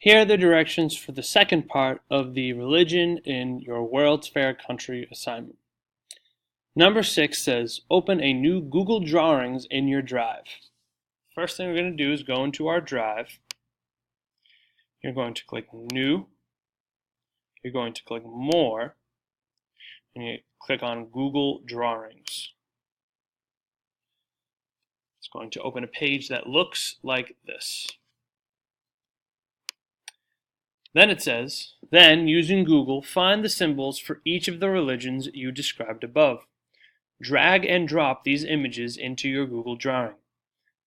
Here are the directions for the second part of the religion in your World's Fair country assignment. Number 6 says, open a new Google Drawings in your drive. First thing we're going to do is go into our drive. You're going to click New. You're going to click More. And you click on Google Drawings. It's going to open a page that looks like this. Then it says, then, using Google, find the symbols for each of the religions you described above. Drag and drop these images into your Google drawing.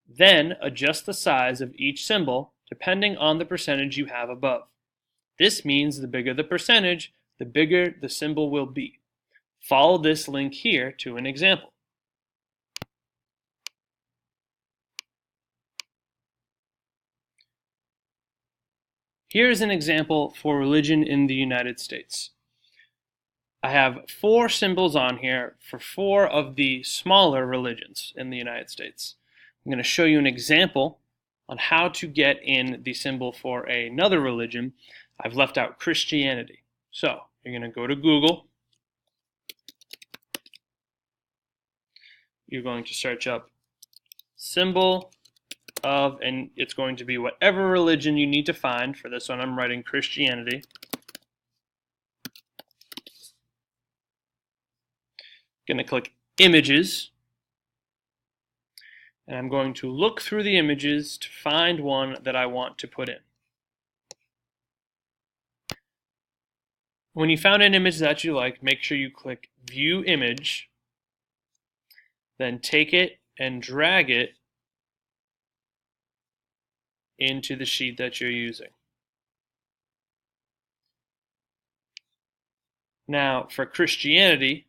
Then, adjust the size of each symbol depending on the percentage you have above. This means the bigger the percentage, the bigger the symbol will be. Follow this link here to an example. Here is an example for religion in the United States. I have 4 symbols on here for 4 of the smaller religions in the United States. I'm going to show you an example on how to get in the symbol for another religion. I've left out Christianity. So, you're going to go to Google. You're going to search up symbol of, and it's going to be whatever religion you need to find. For this one, I'm writing Christianity. Going to click Images, and I'm going to look through the images to find one that I want to put in. When you found an image that you like, make sure you click View Image, then take it and drag it into the sheet that you're using. Now, for Christianity,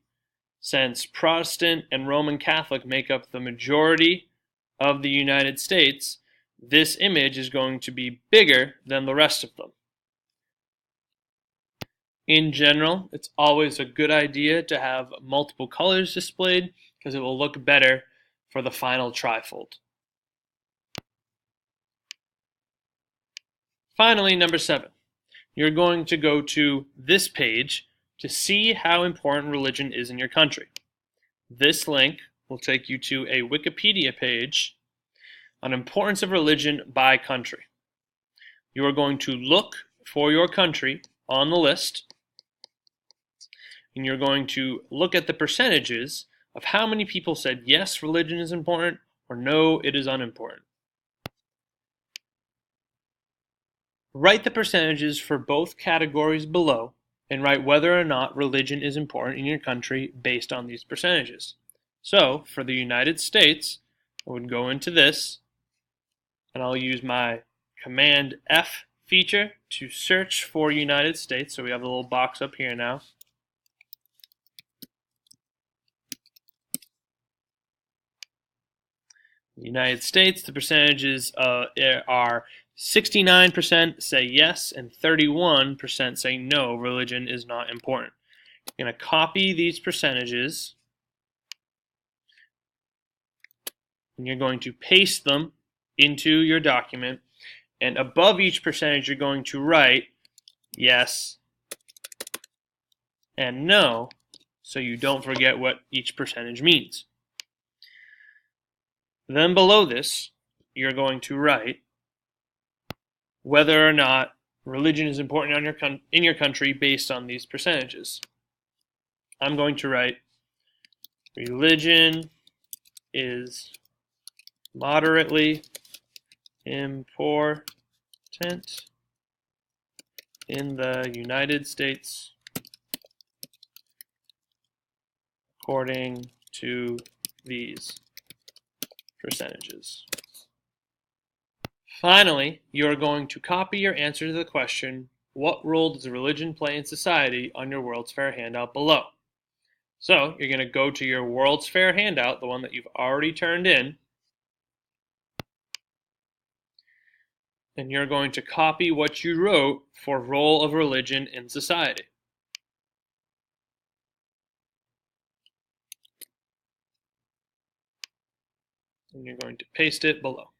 since Protestant and Roman Catholic make up the majority of the United States, this image is going to be bigger than the rest of them. In general, it's always a good idea to have multiple colors displayed because it will look better for the final trifold. Finally, number 7. You're going to go to this page to see how important religion is in your country. This link will take you to a Wikipedia page on importance of religion by country. You are going to look for your country on the list, and you're going to look at the percentages of how many people said yes, religion is important, or no, it is unimportant. Write the percentages for both categories below and write whether or not religion is important in your country based on these percentages. So, for the United States, I would go into this, and I'll use my Command F feature to search for United States. So we have a little box up here now. The United States, the percentages are 69% say yes and 31% say no, religion is not important. You're going to copy these percentages and you're going to paste them into your document, and above each percentage you're going to write yes and no so you don't forget what each percentage means. Then below this you're going to write whether or not religion is important in your country based on these percentages. I'm going to write religion is moderately important in the United States according to these percentages. Finally, you are going to copy your answer to the question, what role does religion play in society, on your World's Fair handout below. So, you're going to go to your World's Fair handout, the one that you've already turned in, and you're going to copy what you wrote for role of religion in society. And you're going to paste it below.